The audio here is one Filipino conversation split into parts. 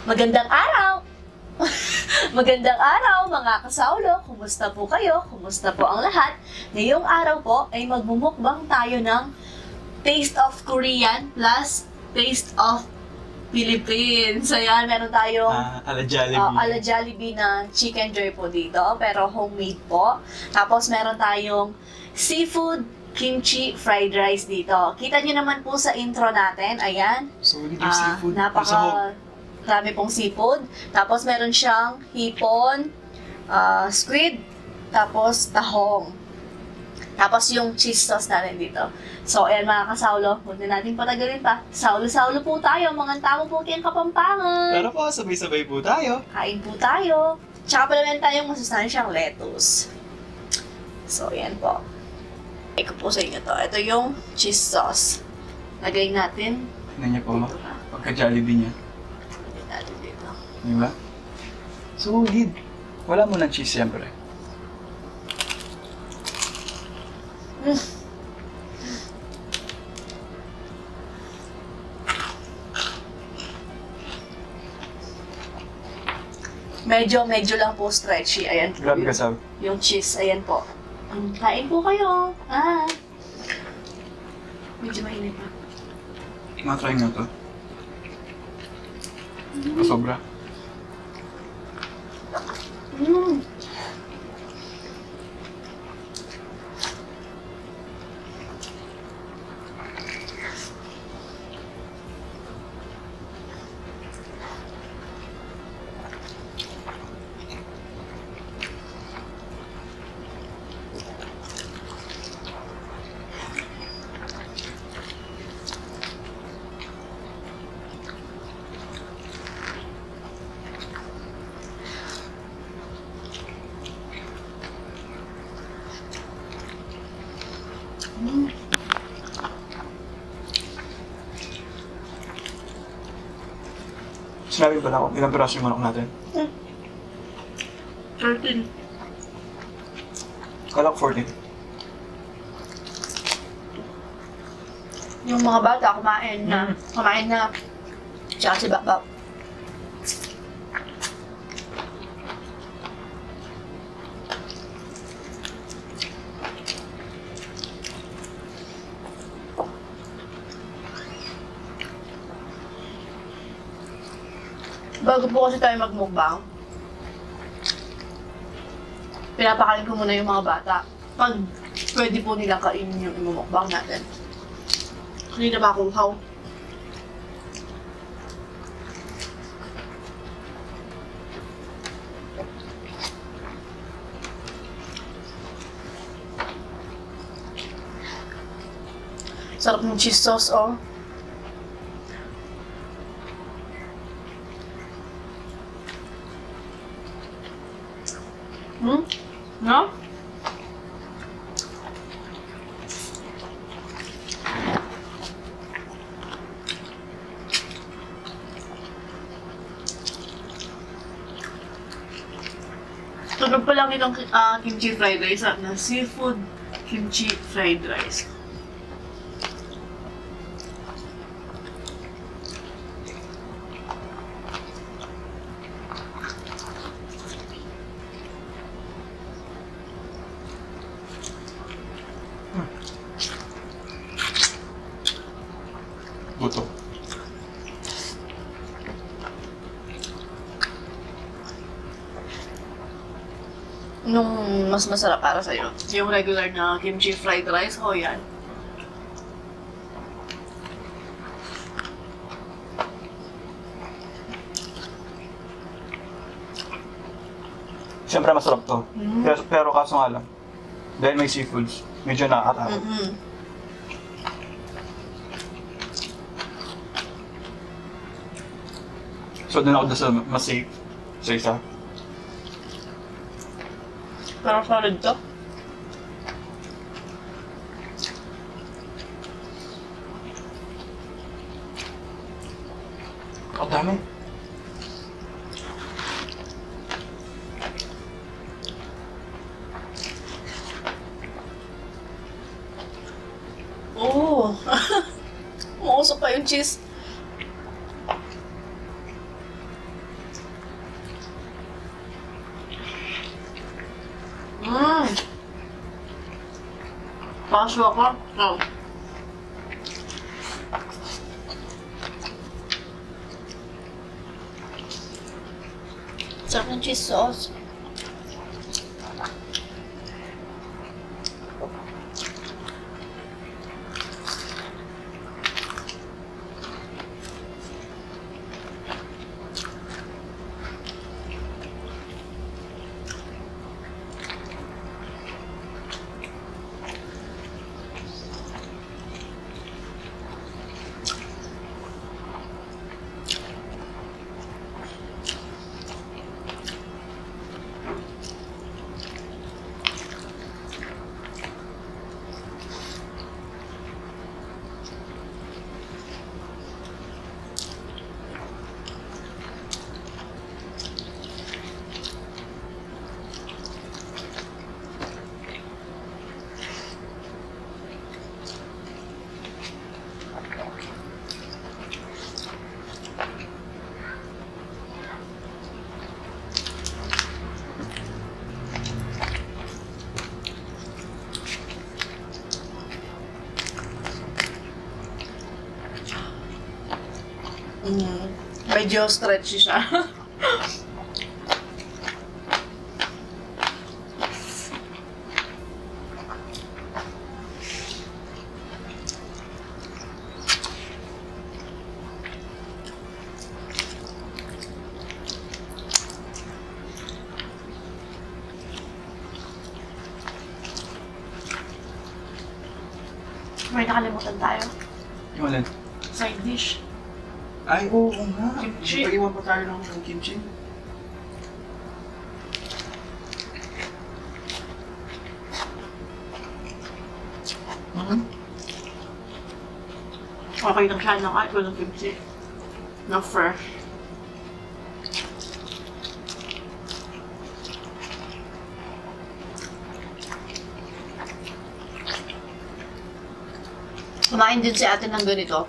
Magandang araw! Magandang araw mga kasaulo! Kumusta po kayo? Kumusta po ang lahat? Ngayong araw po ay magmumukbang tayo ng Taste of Korean plus Taste of Philippines. Ayan, meron tayong ala Jollibee. ala Jollibee na chicken joy po dito, pero homemade po. Tapos meron tayong seafood kimchi fried rice dito. Kita nyo naman po sa intro natin, ayan. Solid yung seafood. Marami pong seafood. Tapos meron siyang hipon, squid, tapos tahong. Tapos yung cheese sauce natin dito. So, ayan mga kasaulo, huwag na natin patagalin pa. Saulo-saulo po tayo, mga tao po kayong Kapampangan. Pero po, sabay-sabay po tayo. Kain po tayo. Tsaka pala meron tayong masustansyang lettuce. So, ayan po. Iko po sa inyo to. Ito yung cheese sauce. Lagay natin. Tignan niya po, pagka-Jollibee niya. Lagay natin dito. Diba? Solid. Wala mo ng cheese, siyempre. Medyo lang po stretchy. Ayan po Grabe kasab. yung cheese. Ayan po. Kain po kayo. Medyo mainit pa. Matry nga to. Sobra. Sinabi ba na kung ilang piraso yung manok natin? 13. Kala ko 14. Yung mga bata kumain na. Tsaka si Bakbak. Bago po kasi tayo magmukbang, pinapakain ko muna yung mga bata. Pag pwede po nilang kainin yung imumukbang natin. Kanina ba akong uhaw? Sarap ng cheese sauce, oh. No? Tunog pa lang yung kimchi fried rice na seafood kimchi fried rice. Buto. Nung mas masarap para sa'yo, yung regular na kimchi fried rice, yan. Siyempre masarap to. Pero kaso nga lang, dahil may seafoods, medyo nakakatakot. So doon ako sa mas safe sa isa. Pero solid to. Ang dami. Oh! Mausok pa yung cheese. Paso ako. Oh. Sarap ng cheese sauce. Medyo stretchy siya. May nakalimutan tayo. Yung alin? Side dish. Ay, oo nga. Kimchi. Pag-iwan pa tayo ng kimchi. Okay lang siya na kahit walang kimchi. Na fresh. Kumain din si ate ng ganito.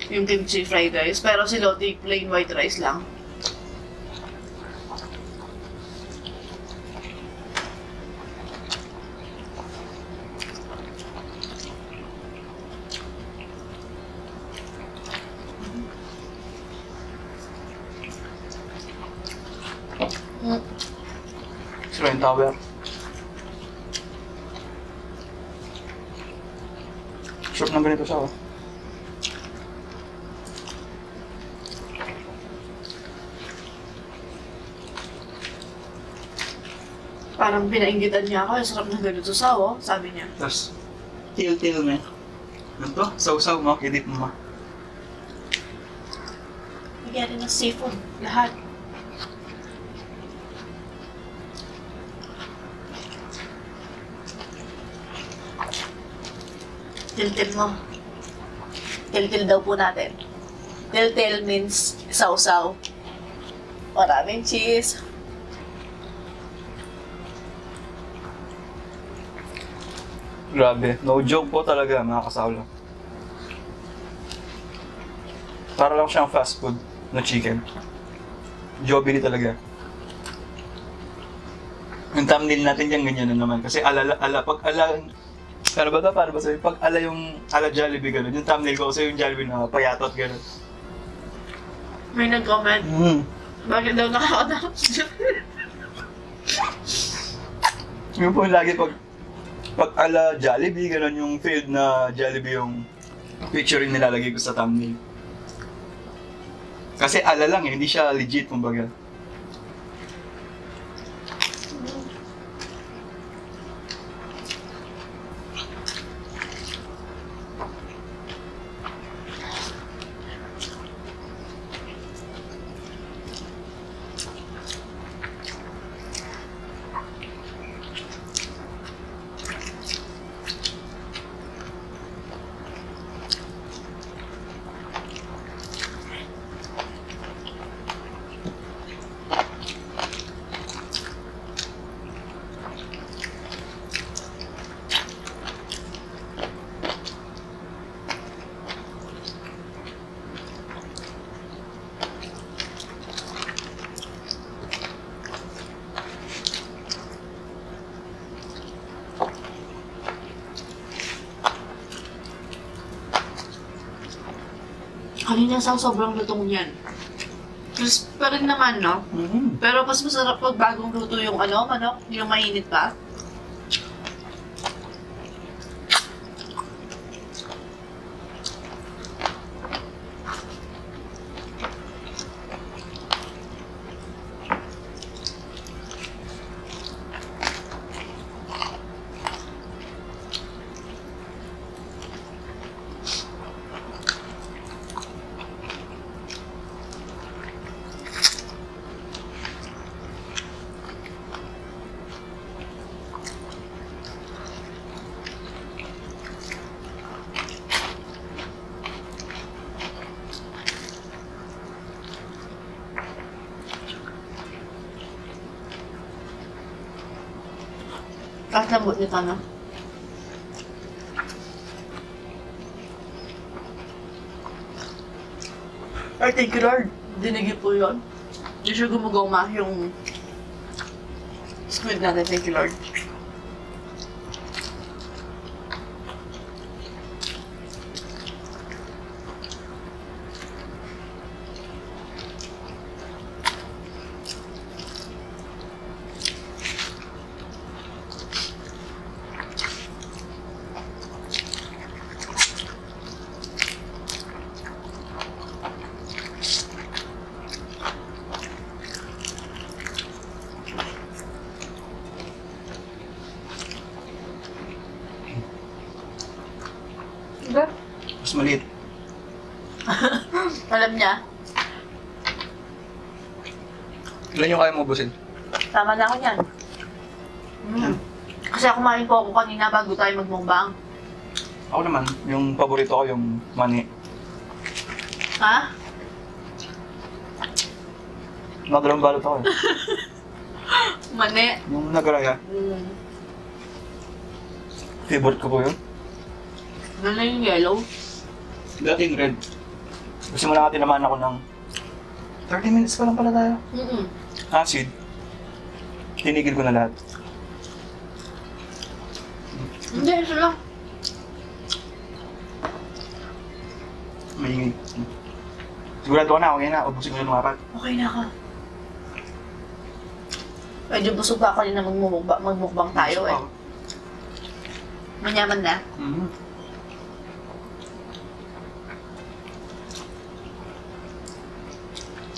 Yung kimchi fried rice. Pero si Lottie, plain white rice lang. Sira yung tower. Sarap ng ganito siya, oh. Parang pinainggitan niya ako, sarap na ganito saw, sabi niya. Tapos, til-til mo. Ano to? Sausaw mo, edit mo ma. Nagyari na seafood, lahat. Til-til mo. Til-til daw po natin. Til-til means sausaw. Maraming cheese. Grabe. No joke po talaga, mga kasawla. Para lang siyang fast food na chicken. Jollibee talaga. Yung thumbnail natin yan, ganyan na naman. Kasi pag ano ba ito? Para ba sabi? Pag yung Jollibee gano'n, yung thumbnail ko kasi yung Jollibee na payatot gano'n. May nag-comment. Bakit daw nakakatapos dyan? Yung po lagi pag Jollibee, gano'n yung failed na Jollibee yung picture yung nilalagay ko sa thumbnail. Kasi lang eh, hindi siya legit kumbaga. Ang hinasang sobrang lutong niyan. Crisp pa rin naman, no? Pero mas masarap pag bagong luto yung manok, yung mainit pa. Kahit lambot nito, no? Ay, thank you, Lord. Dinigi po yun. Hindi siya gumagoma yung squid natin. Thank you, Lord. Diba? Mas maliit. Alam niya. Ilan yung kaya mo ubusin? Tama na ako niyan. Kasi kumain po ako kanina bago tayo magmukbang. Ako naman, yung paborito ko yung mani. Ha? Nadalang balot ako eh. Mani. Yung nagaraya. Favorite ko po yun. Ano na yung yellow? Dating red. Gusto mo lang naman ako ng 30 minutes pa lang pala tayo. Acid. Tinigil ko na lahat. Hindi, isa lang. Maingay. Sigurado ka na, okay na. Ubusin ko na lumapat. Okay na ako. Medyo busog pa ako rin na magmukbang tayo eh. Manyaman na.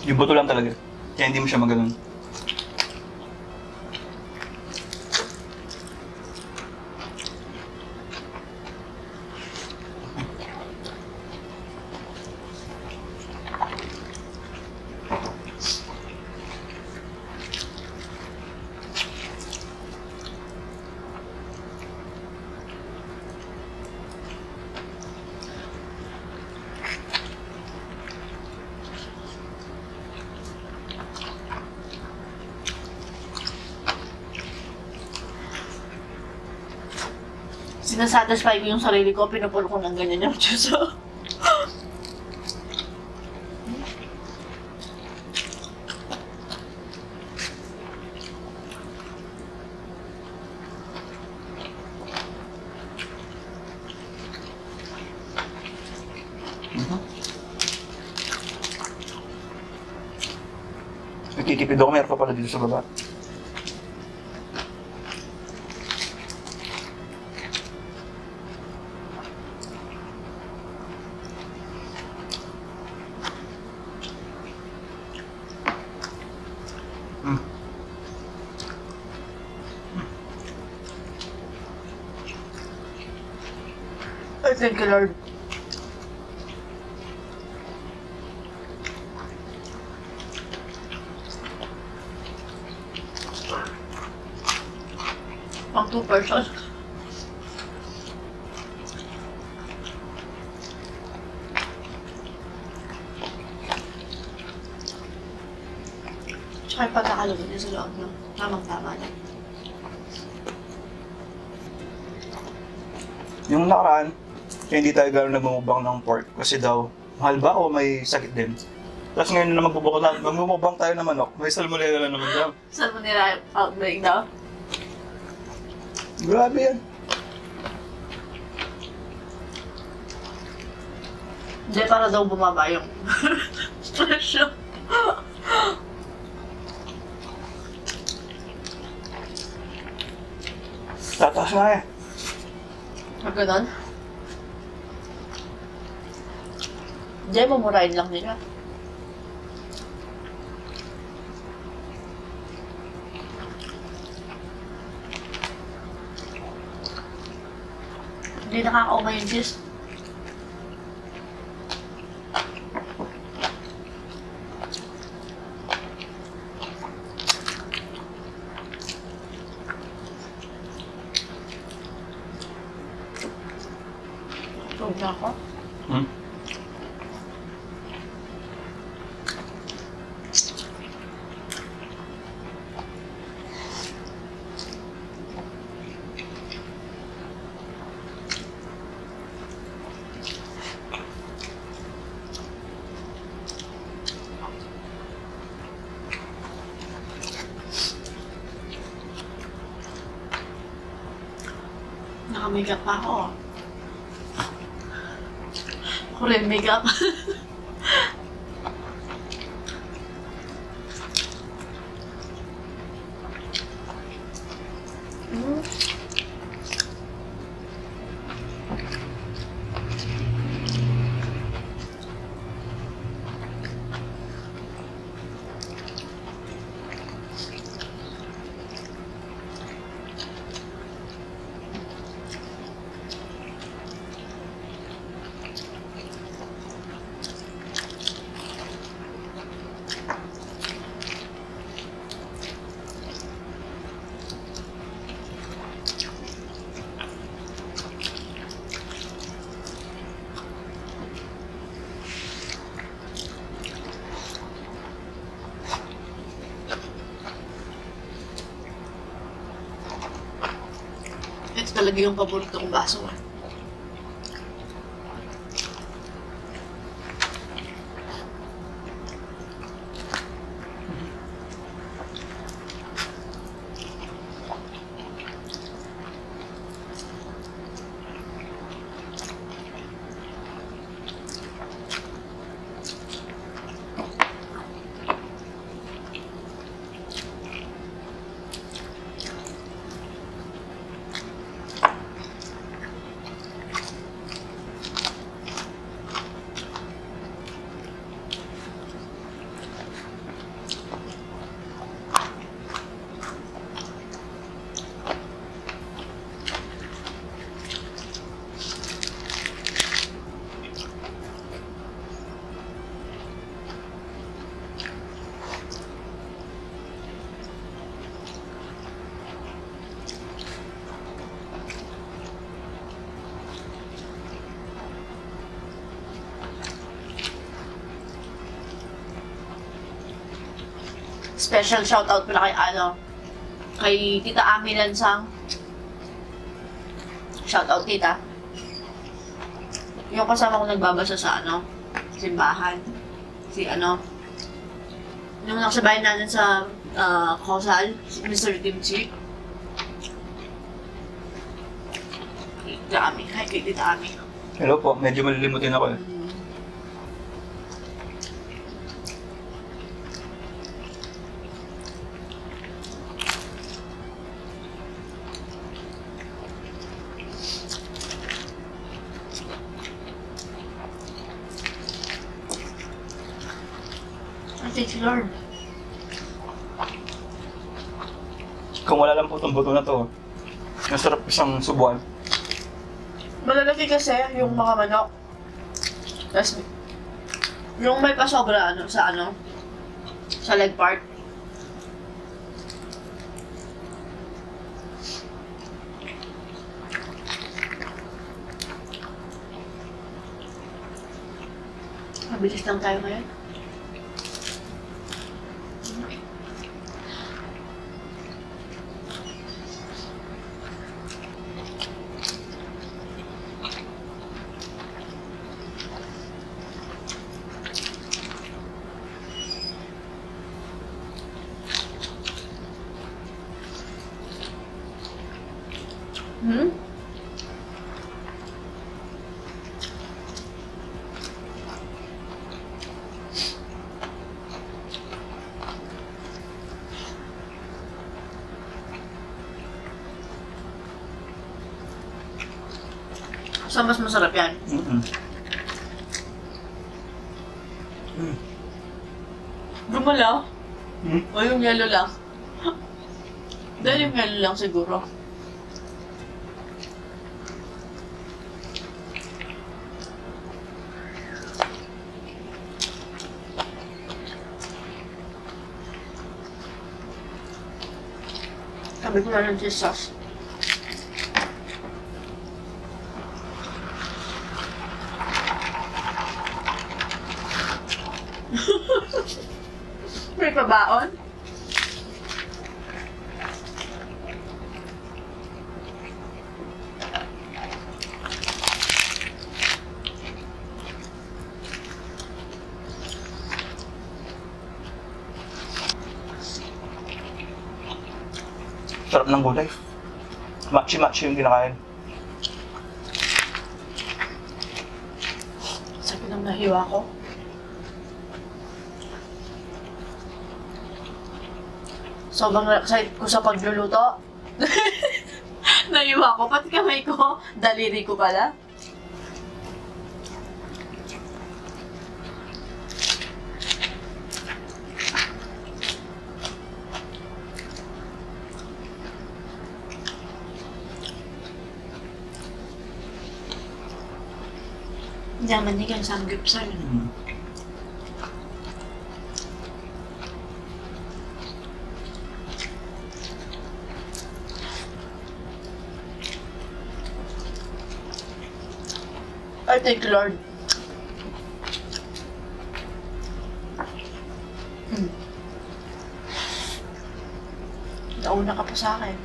Yung buto lang talaga. Kaya hindi mo siya maganon. Sinasatisfy ko yung sarili ko, pinupulo ko ng ganyan yung juice. Nagtitipid ako, meron pa pala dito sa baba. I thank you, Lord. Pang 2 person. Tsaka yung pagkakalugod niya sa loob, no? Tamang-tama na. Yung nakaraan, kaya hindi tayo gano'n nagmumubang ng pork kasi daw, mahal ba o may sakit din? Tapos ngayon na magmumubang tayo ng manok, may salmonella na naman daw. Salmonella outbreak daw? Grabe yan. Hindi, para daw bumaba yung presyo. Tataas nga eh. Ganon? Hindi, mamurahin lang nila. Hindi nakakaumay yung juice. Tulog na ako. Hmm? Naka-makeup pa ako. Ako rin makeup. Ito talaga yung paborito kong baso. Special shoutout pala kay Tita Ami Lansang. Shoutout, Tita. Yung kasama ko nagbabasa sa simbahan. Yung nakasabayan natin sa Kosal, si Mr. Kimchi. Tita Ami. Hi kay Tita Ami. Hello po, medyo malilimutin ako eh. Thank you, Lord. Kung wala lang po itong buto na to, masarap isang subuan. Malalaki kasi yung mga manok. Tapos, yung may pasobra sa leg part. Mabilis lang tayo ngayon. So, mas masarap yan. Gumalaw? O yung yellow lang? Dahil yung yellow lang siguro. Sabi ko na ng cheese sauce. May pabaon? Sarap ng gulay. Matchy-matchy yung kinakain. Sakit ng nahiwa ko. Sobrang excited ko sa pagluluto. Nahiwa ko, pati kamay ko. Daliri ko pala. Yaman niya kang samgyupsal. I thank you, Lord. Nauna ka pa sa akin.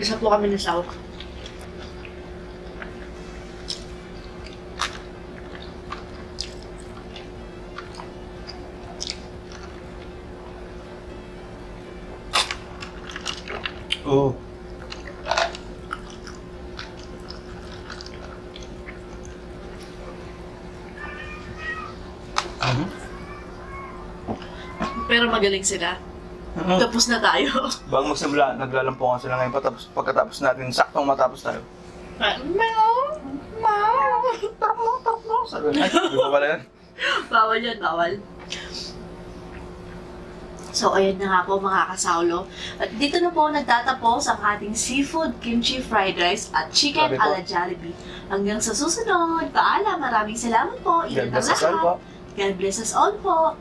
Isa po kami ng sahog. Oo. Pero magaling sila. Tapos na tayo. Bago magsimula, naglalampungan sila ngayon pagkatapos natin, saktong matapos tayo. Tarap mo. Sabi na, di ba pala yan? Bawal yan, bawal. So, ayan na nga po mga kasaulo. At dito na po nagtatapos ang ating seafood kimchi fried rice at chicken a la Jollibee. Hanggang sa susunod, paalam. Maraming salamat po. Ingat ang lahat. God bless us all po.